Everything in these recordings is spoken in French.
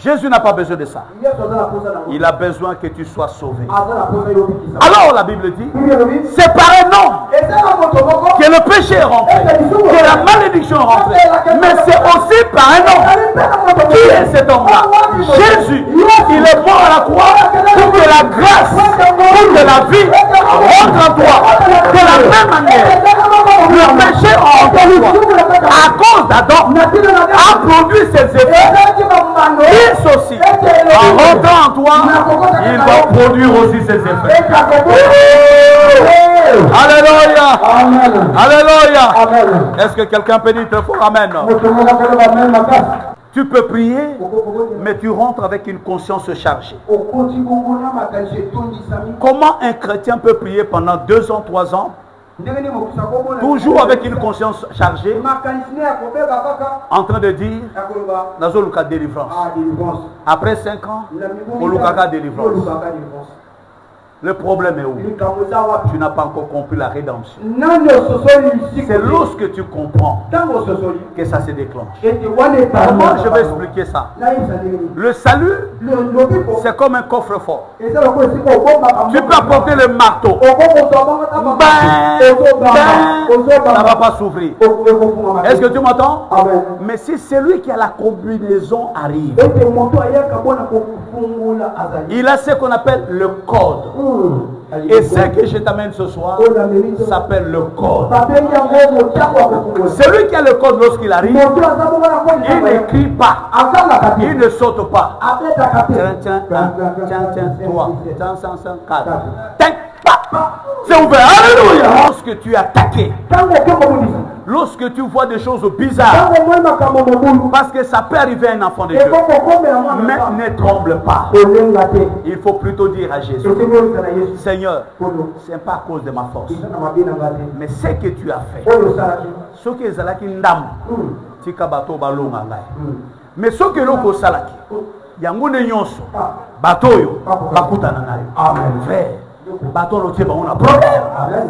Jésus n'a pas besoin de ça. Il a besoin que tu sois sauvé. Alors la Bible dit, c'est par un homme que le péché est rentré, que la malédiction est rentrée. Mais c'est aussi par un homme. Qui est cet homme-là? Jésus. Il est mort à la croix pour que la grâce, pour que la vie rentre en toi. De la même manière, le péché rentre en toi. À cause d'Adam, a produit ses effets. Christ aussi, en rentrant en toi, il va produire aussi ses effets. Alléluia. Alléluia. Est-ce que quelqu'un peut dire très fort amen? Tu peux prier, mais tu rentres avec une conscience chargée. Comment un chrétien peut prier pendant 2 ans, 3 ans, toujours avec une conscience chargée, en train de dire Nazoluka délivrance. Après 5 ans, Olukaka délivrance. Le problème est où? Tu n'as pas encore compris la rédemption. C'est lorsque tu comprends que ça se déclenche. Comment je vais expliquer ça? Le salut, c'est comme un coffre-fort. Tu peux apporter le marteau. Ça ne va pas s'ouvrir. Est-ce que tu m'entends? Mais si celui qui a la combinaison arrive, il a ce qu'on appelle le code. Et ce que je t'amène ce soir s'appelle le code. Celui qui a le code lorsqu'il arrive, il n'écrit pas, il ne saute pas. Tiens, 3, 4. C'est ouvert. Alléluia. Lorsque tu es attaqué, lorsque tu vois des choses bizarres, parce que ça peut arriver à un enfant de Dieu, mais ne tremble pas. Il faut plutôt dire à Jésus, Seigneur, ce n'est pas à cause de ma force, mais ce que tu as fait. Ce que Zalaki ndam, tika bato balonga ngai. Mais ce que l'on salaki, yangune nyonso, bato yo, bakuta nangai. Amen. Frère. Bateau l'autre on a problème.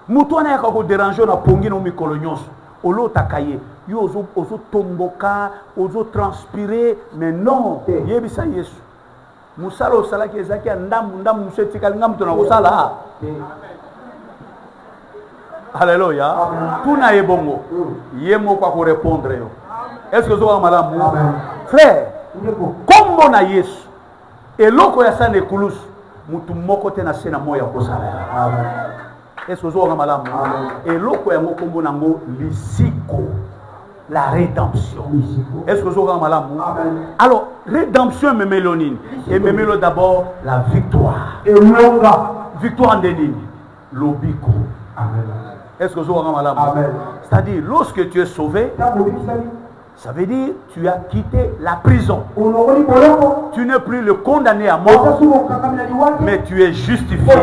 Moutouna yaka ko déranger na pongi no mikolo nyonso. Olo takaye. Yo ozo tomboka, ozo transpirer, mais non. Yebisa Yesu. Musala osala ki ezaki ndam museti kalinga mutona osala. Alléluia. Tuna ebongo. Yemo kwa ko répondre yo. Est-ce que zo malamu? Frère, comme na Yesu. Eloko ya sana ekulusu. Mutu moko te na sena moya kosala. Est-ce que vous avez malamu? Et l'autre est mokombo nango lisiko, la rédemption. Est-ce que vous avez malamu? Alors rédemption me mélonine et me mélo d'abord la victoire. Et victoire en déni, l'obiko. Est-ce que vous avez malamu? C'est-à-dire lorsque tu es sauvé, ça veut dire tu as quitté la prison. Tu n'es plus le condamné à mort, mais tu es justifié.